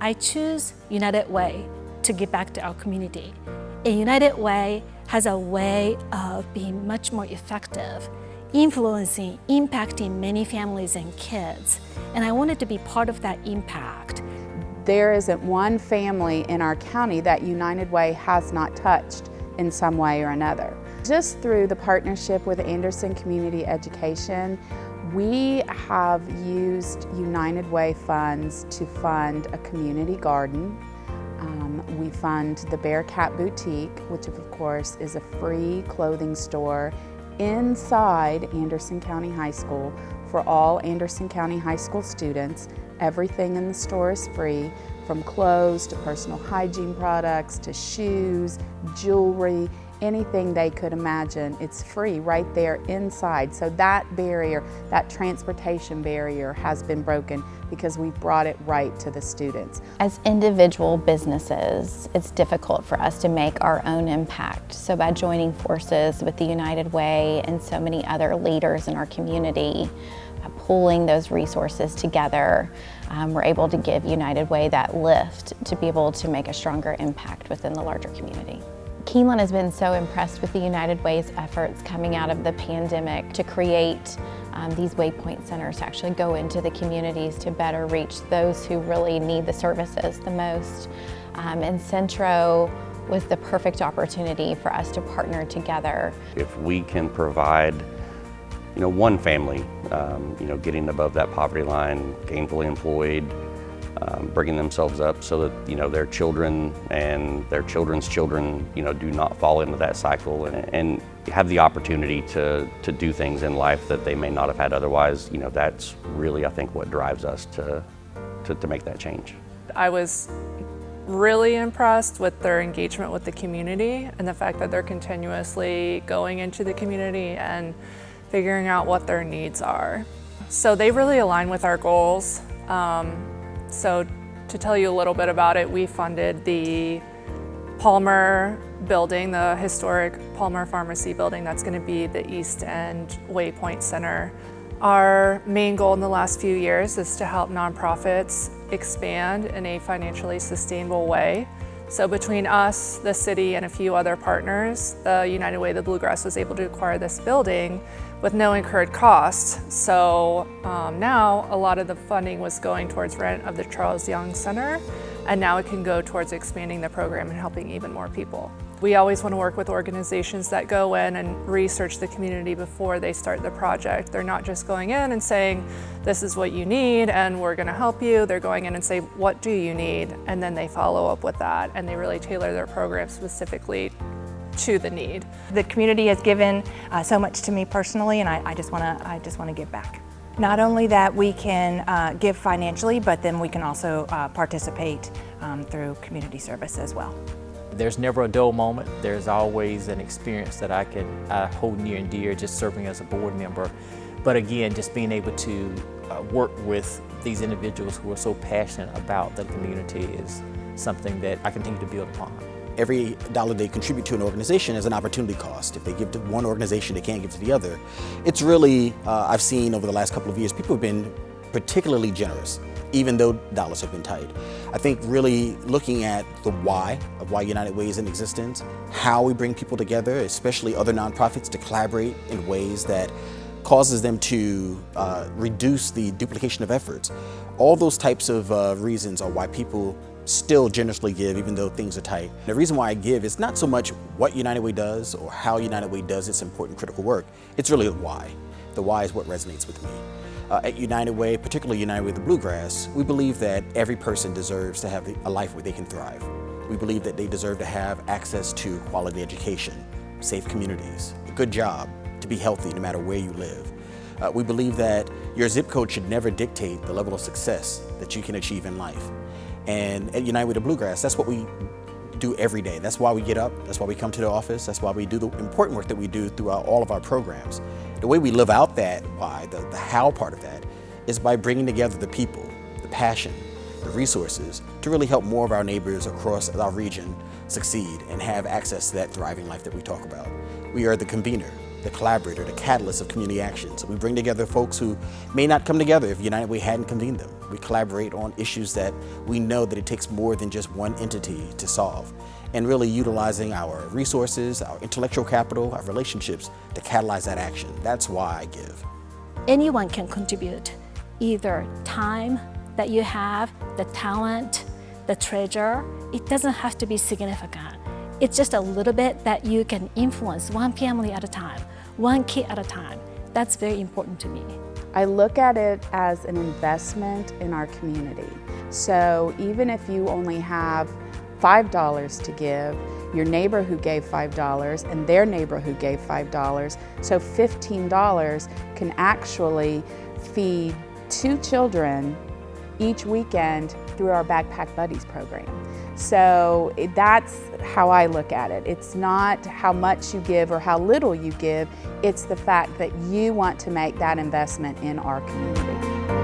I choose United Way to give back to our community. And United Way has a way of being much more effective, influencing, impacting many families and kids. And I wanted to be part of that impact. There isn't one family in our county that United Way has not touched in some way or another. Just through the partnership with Anderson Community Education, we have used United Way funds to fund a community garden. We fund the Bearcat Boutique, which of course is a free clothing store inside Anderson County High School for all Anderson County High School students. Everything in the store is free, from clothes to personal hygiene products to shoes, jewelry, anything they could imagine. It's free right there inside. So that barrier, that transportation barrier has been broken because we've brought it right to the students. As individual businesses, it's difficult for us to make our own impact. So by joining forces with the United Way and so many other leaders in our community, pulling those resources together, we're able to give United Way that lift to be able to make a stronger impact within the larger community. Keeneland has been so impressed with the United Way's efforts coming out of the pandemic to create these Waypoint centers to actually go into the communities to better reach those who really need the services the most. And Centro was the perfect opportunity for us to partner together. If we can provide one family, getting above that poverty line, gainfully employed, bringing themselves up so that, their children and their children's children, do not fall into that cycle and have the opportunity to do things in life that they may not have had otherwise. That's really, I think, what drives us to make that change. I was really impressed with their engagement with the community and the fact that they're continuously going into the community and figuring out what their needs are. So they really align with our goals. So to tell you a little bit about it, we funded the Palmer building, the historic Palmer Pharmacy building that's going to be the East End Waypoint Center. Our main goal in the last few years is to help nonprofits expand in a financially sustainable way. So between us, the city, and a few other partners, the United Way, the Bluegrass was able to acquire this building with no incurred costs. So now a lot of the funding was going towards rent of the Charles Young Center, and now it can go towards expanding the program and helping even more people. We always want to work with organizations that go in and research the community before they start the project. They're not just going in and saying, this is what you need and we're going to help you. They're going in and say, what do you need? And then they follow up with that, and they really tailor their program specifically to the need. The community has given so much to me personally, and I just want to give back. Not only that we can give financially, but then we can also participate through community service as well. There's never a dull moment. There's always an experience that I hold near and dear, just serving as a board member. But again, just being able to work with these individuals who are so passionate about the community is something that I continue to build upon. Every dollar they contribute to an organization is an opportunity cost. If they give to one organization, they can't give to the other. It's really, I've seen over the last couple of years, people have been particularly generous, even though dollars have been tight. I think really looking at the why of why United Way is in existence, how we bring people together, especially other nonprofits, to collaborate in ways that causes them to reduce the duplication of efforts. All those types of reasons are why people still generously give, even though things are tight. The reason why I give is not so much what United Way does or how United Way does its important critical work, it's really the why. The why is what resonates with me. At United Way, particularly United Way the Bluegrass, we believe that every person deserves to have a life where they can thrive. We believe that they deserve to have access to quality education, safe communities, a good job, to be healthy no matter where you live. We believe that your zip code should never dictate the level of success that you can achieve in life. And at United Way the Bluegrass, that's what we do every day. That's why we get up, that's why we come to the office, that's why we do the important work that we do throughout all of our programs. The way we live out that why, the how part of that, is by bringing together the people, the passion, the resources to really help more of our neighbors across our region succeed and have access to that thriving life that we talk about. We are the convener. the collaborator, the catalyst of community action. So we bring together folks who may not come together if United Way hadn't convened them. We collaborate on issues that we know that it takes more than just one entity to solve, and really utilizing our resources, our intellectual capital, our relationships to catalyze that action. That's why I give. Anyone can contribute, either time that you have, the talent, the treasure. It doesn't have to be significant. It's just a little bit that you can influence one family at a time, one kid at a time. That's very important to me. I look at it as an investment in our community. So even if you only have $5 to give, your neighbor who gave $5 and their neighbor who gave $5, so $15 can actually feed 2 children each weekend through our Backpack Buddies program. So that's how I look at it. It's not how much you give or how little you give, it's the fact that you want to make that investment in our community.